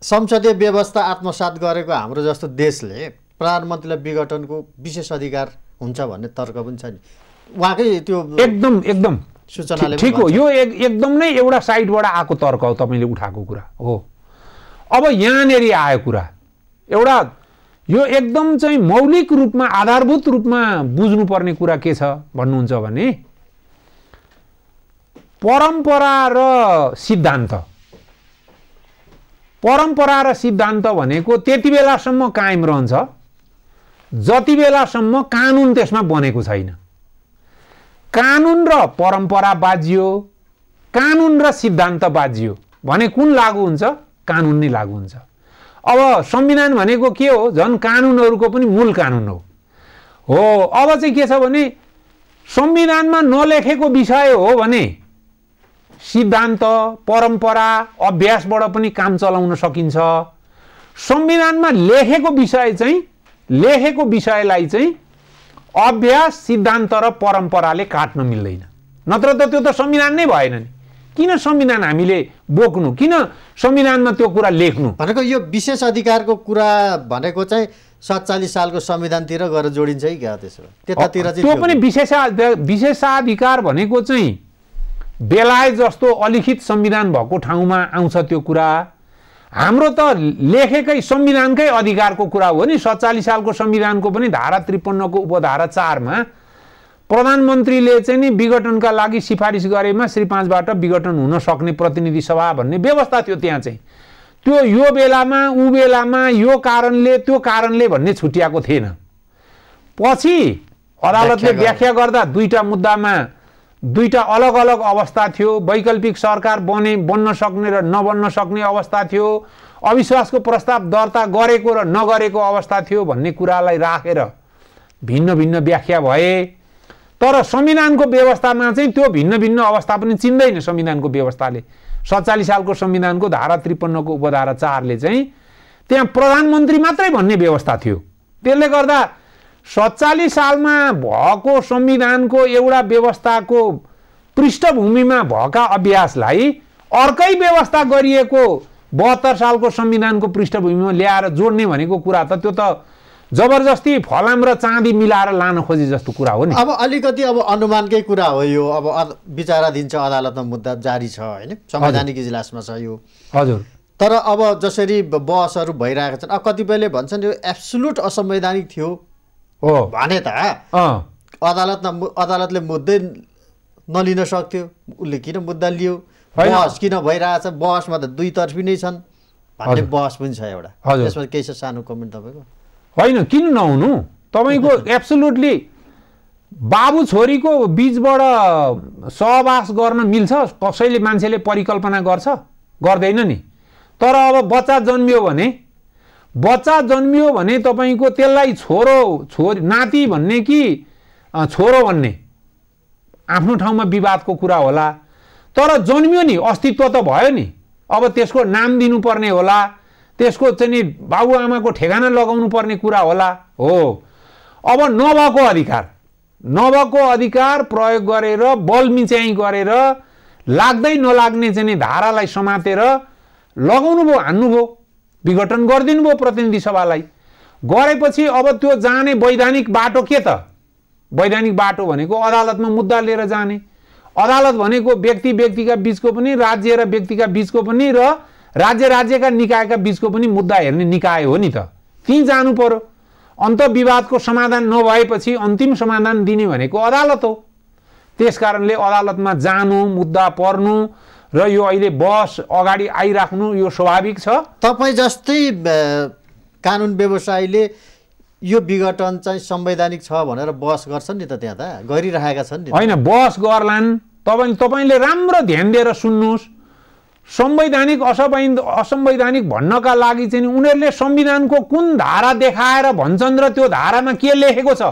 संसदीय व्यवस्था आत्मसात गरेको हाम्रो जस्तो देशले प्रधानमन्त्रीलाई विघटनको विशेष अधिकार हुन्छ भन्ने तर्क पनि छ नि। उहाँकै त्यो एकदम सूचनाले ठीक हो, यो एकदम नै एउटा साइडबाट आएको तर्क हो तपाईले उठाएको कुरा हो। अब यहाँनेरि आयो कुरा एउटा, यो एकदम चाहिँ मौलिक रूपमा आधारभूत रूपमा बुझ्नुपर्ने कुरा के छ भन्नुहुन्छ भने परम्परा र सिद्धान्त। परम्परा र सिद्धान्त भनेको त्यति बेलासम्म कायम रहन्छ जति बेलासम्म कानुन त्यसमा बनेको छैन। कानुन र परम्परा बाजियो, कानुन र सिद्धान्त बाजियो भने कुन लागू हुन्छ? कानुन नै लागू हुन्छ। अब संविधान भनेको के हो? झन् कानुनहरूको पनि मूल कानुन हो। अब चाहिँ के छ भने संविधानमा नलेखेको विषय हो भने सिद्धान्त, परम्परा, अभ्यासबाट पनि काम चलाउन सकिन्छ। संविधानमा लेखेको विषयलाई चाहिँ अभ्यास, सिद्धान्त र परम्पराले काट्न मिल्दैन, नत्र त त्यो त संविधान नै भएन नि। किन संविधान हामीले बोक्नु, किन संविधानमा त्यो कुरा लेख्नु? भनेको यो विशेष अधिकारको कुरा भनेको चाहिँ 47 सालको संविधानतिर गएर जोडिन्छ है क्या? त्यसो त्यतातिर चाहिँ त्यो पनि विशेषाधिकार भनेको चाहिँ बेलायत जस्तो अलिखित संविधान भएको ठाउँमा आउँछ त्यो कुरा। हाम्रो त लेखेकै संविधानकै अधिकारको कुरा हो नि। 47 सालको संविधानको पनि धारा 53 को उपधारा 4 मा प्रधानमन्त्रीले चाहिँ नि विघटनका लागि सिफारिस गरेमा श्री 5 बाट विघटन हुन सक्ने प्रतिनिधि सभा भन्ने व्यवस्था थियो। त्यहाँ चाहिँ त्यो यो बेलामा उ बेलामा यो कारणले त्यो कारणले भन्ने छुट्याएको थिएन। पछि अदालतले व्याख्या गर्दा दुईटा मुद्दामा दुईटा अलग अलग अवस्था थियो। वैकल्पिक सरकार बन्न सक्ने र नबन्न सक्ने अवस्था थियो, अविश्वासको प्रस्ताव दर्ता गरेको र नगरेको अवस्था थियो भन्ने कुरालाई राखेर भिन्न भिन्न व्याख्या भए। तर संविधानको व्यवस्थामा चाहिँ त्यो भिन्न भिन्न अवस्था पनि चिन्दैन। संविधानको व्यवस्थाले 47 सालको संविधानको धारा 53 को उपधारा 4 ले चाहिँ त्यहाँ प्रधानमन्त्री मात्रै भन्ने व्यवस्था थियो। त्यसले गर्दा 47 सालमा भएको संविधानको एउटा व्यवस्थाको पृष्ठभूमिमा भएका अभ्यासलाई अर्कै व्यवस्था गरिएको 72 सालको संविधानको पृष्ठभूमिमा ल्याएर जोड्ने भनेको कुरा त त्यो त जबरजस्ती फलाम र चाँदी मिलाएर लान खोजे जस्तो कुरा हो नि। अब अलिकति अब अनुमानकै कुरा हो यो। अब विचाराधीन छ, अदालतमा मुद्दा जारी छ हैन, संवैधानिक इजलासमा छ यो। हजुर। तर अब जसरी बहसहरू भइरहेका छन्, अब कतिपयले भन्छन् यो एब्सोल्युट असंवैधानिक थियो हो भने त अदालतले मुद्दै नलिन सक्थ्यो। उसले किन मुद्दा लियो? बहस किन भइरहेछ? बहसमा त दुई तर्फी नै छन् भन्ने बहस पनि छ एउटा। त्यसमा केही छ सानो कमेन्ट तपाईको? होइन, किन नहुनु? तपाईको एब्सोल्युटली बाबु छोरीको बीचबाट सहवास गर्न मिल्छ? कसैले मान्छेले परिकल्पना गर्छ? गर्दैन नि। तर अब बच्चा जन्मियो भने तपाईको त्यसलाई छोरी नाति भन्ने कि छोरो भन्ने आफ्नो ठाउँमा विवादको कुरा होला। तर जन्मियो नि, अस्तित्व त भयो नि। अब त्यसको नाम दिनुपर्ने होला, त्यसको चाहिँ नि बाबुआमाको ठेगाना लगाउनु पर्ने कुरा होला हो। अब नभएको अधिकार प्रयोग गरेर बलमिच्याइ गरेर लाग्दै नलाग्ने चाहिँ नि धारालाई समातेर लगाउनु भयो, हान्नुभयो, विघटन गरिदिनु भयो प्रतिनिधि सभालाई। गरेपछि अब त्यो जाने वैधानिक बाटो के त? वैधानिक बाटो भनेको अदालतमा मुद्दा लिएर जाने। अदालत भनेको व्यक्तिका बीचको पनि, राज्य र व्यक्तिका बीचको पनि र राज्यका निकायका बीचको पनि मुद्दा हेर्ने निकाय हो नि त। त्यहीँ जानु पर्यो। अन्तर्विवादको समाधान नभएपछि अन्तिम समाधान दिने भनेको अदालत हो। त्यसकारणले अदालतमा जानु, मुद्दा पर्नु र यो अहिले बहस अगाडि आइराख्नु यो स्वाभाविक छ। तपाईँ जस्तै कानुन व्यवसायीले यो विघटन चाहिँ संवैधानिक छ भनेर बहस गर्छन् नि त, त्यहाँ त गरिरहेका छन् नि। होइन, बहस गर्लान्। तपाईँले राम्रो ध्यान दिएर सुन्नुहोस्। संवैधानिक असंवैधानिक भन्नका लागि चाहिँ उनीहरूले संविधानको कुन धारा देखाएर भन्छन् र त्यो धारामा के लेखेको छ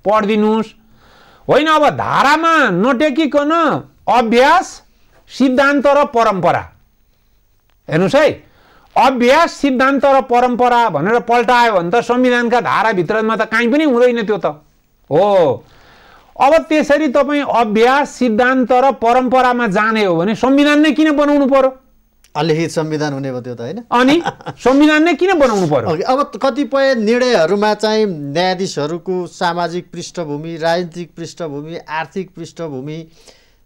पढिदिनुहोस्। होइन, अब धारामा नटेकिकन अभ्यास, सिद्धान्त र परम्परा, हेर्नुहोस् है, अभ्यास, सिद्धान्त र परम्परा भनेर पल्टायो भने त संविधानका धाराभित्रमा त काहीँ पनि हुँदैन त्यो त हो। अब त्यसरी तपाईँ अभ्यास, सिद्धान्त र परम्परामा जाने हो भने संविधान नै किन बनाउनु पर्यो? अलिखित संविधान हुने भयो त्यो त, होइन? अनि संविधान नै किन बनाउनु पर्यो? अब कतिपय निर्णयहरूमा चाहिँ न्यायाधीशहरूको सामाजिक पृष्ठभूमि, राजनीतिक पृष्ठभूमि, आर्थिक पृष्ठभूमि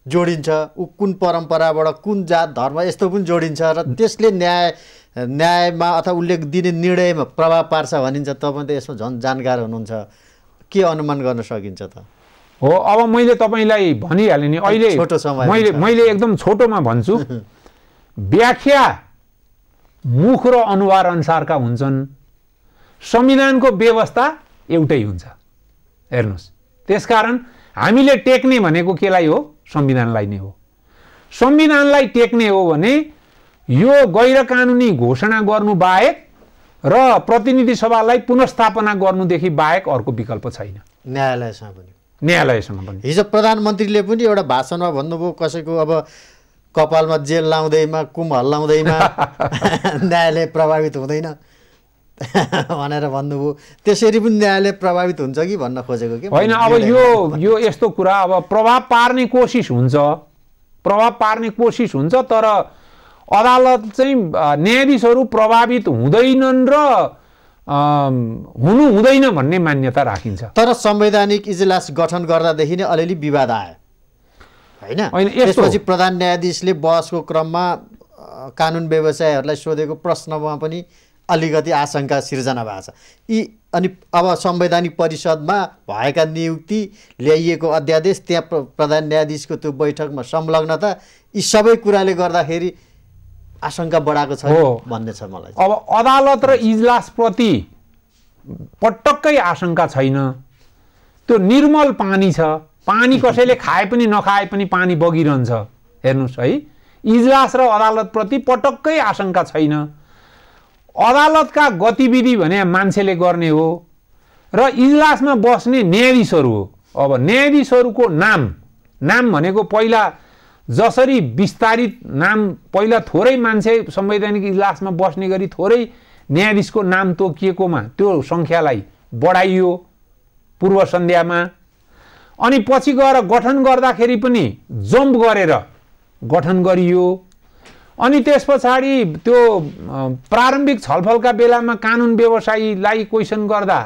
जोडिन्छ। ऊ कुन परम्पराबाट, कुन जात धर्म, यस्तो पनि जोडिन्छ र त्यसले न्यायमा अथवा उल्लेख दिने निर्णयमा प्रभाव पार्छ भनिन्छ। तपाईँ त यसमा झन् जानकार हुनुहुन्छ, के अनुमान गर्न सकिन्छ त? हो, अब मैले तपाईँलाई भनिहालेँ नि, अहिले छोटो समय मैले एकदम छोटोमा भन्छु। व्याख्या मुख र अनुहार अनुसारका हुन्छन्। संविधानको व्यवस्था एउटै हुन्छ, हेर्नुहोस्। त्यसकारण हामीले टेक्ने भनेको केलाई हो? संविधानलाई नै हो। संविधानलाई टेक्ने हो भने यो गैर कानुनी घोषणा गर्नु बाहेक र प्रतिनिधि सभालाई पुनर्स्थापना गर्नुदेखि बाहेक अर्को विकल्प छैन। न्यायालयसँग पनि हिजो प्रधानमन्त्रीले पनि एउटा भाषणमा भन्नुभयो, कसैको अब कपालमा जेल लाउँदैमा, कुम हल्लाउँदैमा न्यायालय प्रभावित हुँदैन भनेर भन्नुभयो। त्यसरी पनि न्यायालय प्रभावित हुन्छ कि भन्न खोजेको के? होइन, अब यो यस्तो कुरा, अब प्रभाव पार्ने कोसिस हुन्छ, तर अदालत चाहिँ न्यायाधीशहरू प्रभावित हुँदैनन् र हुनु हुँदैन भन्ने मान्यता राखिन्छ। तर संवैधानिक इजलास गठन गर्दादेखि नै अलिअलि विवाद आयो, होइन? त्यसपछि प्रधान न्यायाधीशले बहसको क्रममा कानुन व्यवसायीहरूलाई सोधेको प्रश्नमा पनि अलिकति आशंका सिर्जना भएको छ। अनि अब संवैधानिक परिषदमा भएका नियुक्ति, ल्याइएको अध्यादेश, त्यहाँ प्रधान न्यायाधीशको त्यो बैठकमा संलग्नता, यी सबै कुराले गर्दाखेरि आशंका बढाएको छ भन्ने छ मलाई। अब अदालत र इजलासप्रति पटक्कै आशंका छैन। त्यो निर्मल पानी छ। पानी कसैले खाए पनि नखाए पनि पानी बगिरहन्छ, हेर्नुहोस् है। इजलास र अदालतप्रति पटक्कै आशंका छैन। अदालतका गतिविधि भने मान्छेले गर्ने हो र इजलासमा बस्ने न्यायाधीशहरू हो। अब न्यायाधीशहरूको नाम भनेको पहिला जसरी विस्तारित नाम, पहिला थोरै मान्छे संवैधानिक इजलासमा बस्ने गरी थोरै न्यायाधीशको नाम तोकिएकोमा त्यो सङ्ख्यालाई बढाइयो पूर्व सन्ध्यामा। अनि पछि गएर गठन गर्दाखेरि पनि जम्प गरेर गठन गरियो। अनि त्यस पछाडि त्यो प्रारम्भिक छलफलका बेलामा कानुन व्यवसायीलाई क्वेसन गर्दा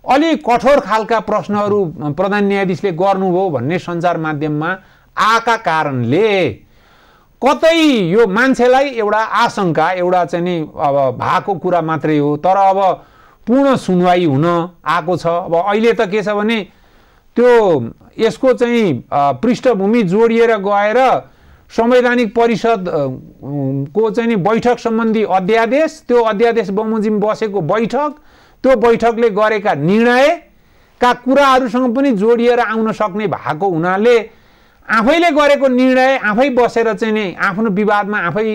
अलि कठोर खालका प्रश्नहरू प्रधान न्यायाधीशले गर्नुभयो भन्ने सञ्चार माध्यममा आका कारणले कतै यो मान्छेलाई एउटा आशंका, एउटा चाहिँ नि अब भएको कुरा मात्रै हो, तर अब पूर्ण सुनवाई हुन आएको छ। अब अहिले त के छ भने त्यो यसको चाहिँ पृष्ठभूमि जोडिएर गएर संवैधानिक परिषद को चाहिँ नि बैठक सम्बन्धी अध्यादेश, त्यो अध्यादेश बमोजिम बसेको बैठक, त्यो बैठकले गरेका निर्णयका कुराहरूसँग पनि जोडिएर आउन सक्ने भएको हुनाले आफैले गरेको निर्णय आफै बसेर चाहिँ नि आफ्नो विवादमा आफै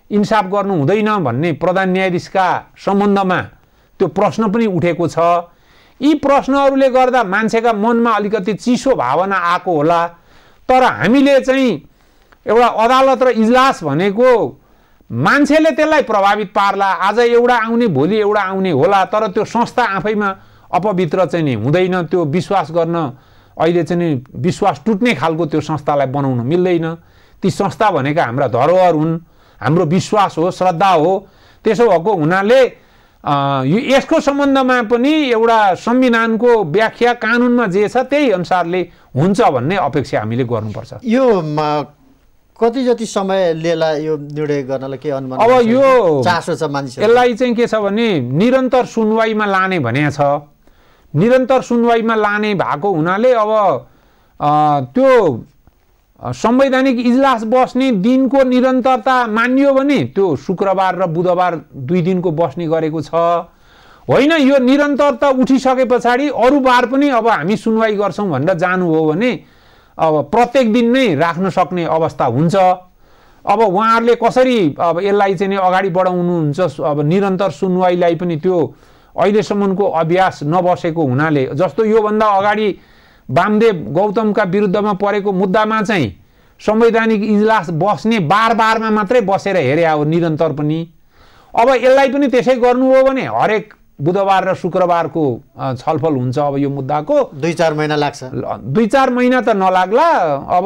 इन्साफ गर्नु हुँदैन भन्ने प्रधान न्यायाधीशका सम्बन्धमा त्यो प्रश्न पनि उठेको छ। यी प्रश्नहरूले गर्दा मान्छेका मनमा अलिकति चिसो भावना आएको होला। तर हामीले चाहिँ एउटा अदालत र इजलास भनेको मान्छेले त्यसलाई प्रभावित पार्ला। आज एउटा आउने भोलि एउटा आउने होला, तर त्यो संस्था आफैमा अपवित्र चाहिँ नि हुँदैन। त्यो विश्वास गर्न अहिले चाहिँ नि विश्वास टुट्ने खालको त्यो संस्थालाई बनाउन मिल्दैन। ती संस्था भनेका हाम्रा धरोहर हुन्, हाम्रो विश्वास हो, श्रद्धा हो। त्यसो भएको हुनाले यसको सम्बन्धमा पनि एउटा संविधानको व्याख्या कानुनमा जे छ त्यही अनुसारले हुन्छ भन्ने अपेक्षा हामीले गर्नुपर्छ। यो कति जति समय लिएला यो निर्णय गर्नलाई के अनुमान? अब यो चासो छ मान्छे, यसलाई चाहिँ के छ भने निरन्तर सुनवाईमा लाने भने छ। निरन्तर सुनवाईमा लाने भएको हुनाले अब त्यो संवैधानिक इजलास बस्ने दिनको निरन्तरता मानियो भने त्यो शुक्रबार र बुधबार 2 दिनको बस्ने गरेको छ। होइन, यो निरन्तरता उठिसके पछाडि अरू बार पनि अब हामी सुनवाई गर्छौँ भनेर जानु हो भने अब प्रत्येक दिन नै राख्न सक्ने अवस्था हुन्छ। अब उहाँहरूले कसरी अब यसलाई चाहिँ अगाडि बढाउनुहुन्छ? अब निरन्तर सुनवाईलाई पनि त्यो अहिलेसम्मको अभ्यास नबसेको हुनाले, जस्तो योभन्दा अगाडि वामदेव गौतमका विरुद्धमा परेको मुद्दामा चाहिँ संवैधानिक इजलास बस्ने बारमा मात्रै बसेर हेरे हो निरन्तर पनि। अब यसलाई पनि त्यसै गर्नु हो भने हरेक बुधबार र शुक्रबारको छलफल हुन्छ। अब यो मुद्दाको 2-4 महिना लाग्छ। 2-4 महिना त नलाग्ला। अब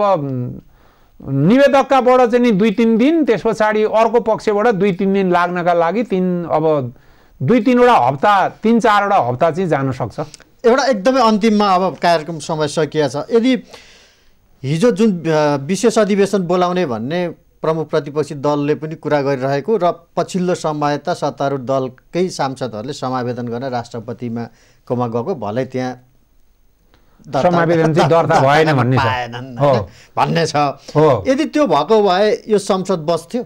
निवेदककाबाट चाहिँ नि 2-3 दिन, त्यस पछाडि अर्को पक्षबाट 2-3 दिन लाग्नका लागि अब 2-3वटा हप्ता, 3-4वटा हप्ता चाहिँ जान सक्छ। एउटा एकदमै अन्तिममा अब कार्यक्रम समय सकिया छ। यदि हिजो जुन विशेष अधिवेशन बोलाउने भन्ने प्रमुख प्रतिपक्षी दलले पनि कुरा गरिरहेको र पछिल्लो समय त सत्तारूढ दलकै सांसदहरूले समावेदन गर्न राष्ट्रपतिमा कोमा गएको, भलै त्यहाँ समावेदन चाहिँ दर्ता भएन भन्ने छ। यदि त्यो भएको भए यो संसद बस्थ्यो,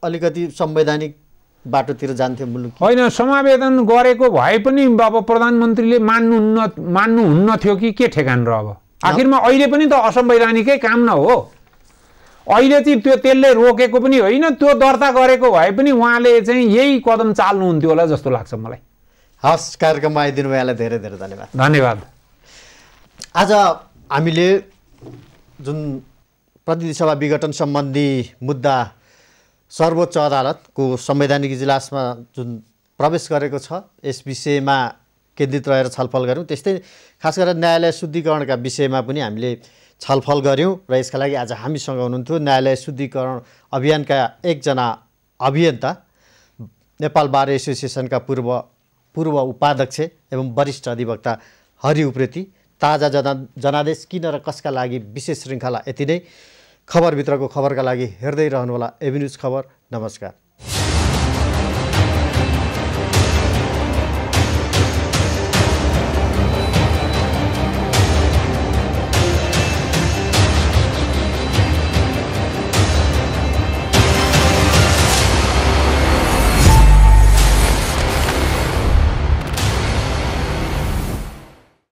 अलिकति संवैधानिक बाटोतिर जान्थ्यो मुलुक? होइन, समावेदन गरेको भए पनि अब प्रधानमन्त्रीले मान्नुहुन्न थियो कि के ठेगान र? अब आखिरमा अहिले पनि त असंवैधानिकै काम न हो। अहिले चाहिँ त्यसले रोकेको पनि होइन, त्यो दर्ता गरेको भए पनि उहाँले चाहिँ यही कदम चाल्नुहुन्थ्यो होला जस्तो लाग्छ मलाई। हस्, कार्यक्रममा आइदिनु भएलाई धेरै धेरै धन्यवाद। धन्यवाद। आज हामीले जुन प्रतिनिधि सभा विघटन सम्बन्धी मुद्दा सर्वोच्च अदालतको संवैधानिक इजलासमा जुन प्रवेश गरेको छ, यस विषयमा केन्द्रित रहेर छलफल गऱ्यौँ। त्यस्तै खास गरेर न्यायालय शुद्धिकरणका विषयमा पनि हामीले छलफल गऱ्यौँ र यसका लागि आज हामीसँग हुनुहुन्थ्यो न्यायालय शुद्धिकरण अभियानका एकजना अभियन्ता, नेपाल बार एसोसिएसनका पूर्व उपाध्यक्ष एवं वरिष्ठ अधिवक्ता हरि उप्रेती। ताजा जनादेश किन र कसका लागि विशेष श्रृङ्खला यति नै। खबरभित्रको खबरका लागि हेर्दै रहनुहोला एभी न्युज खबर। नमस्कार।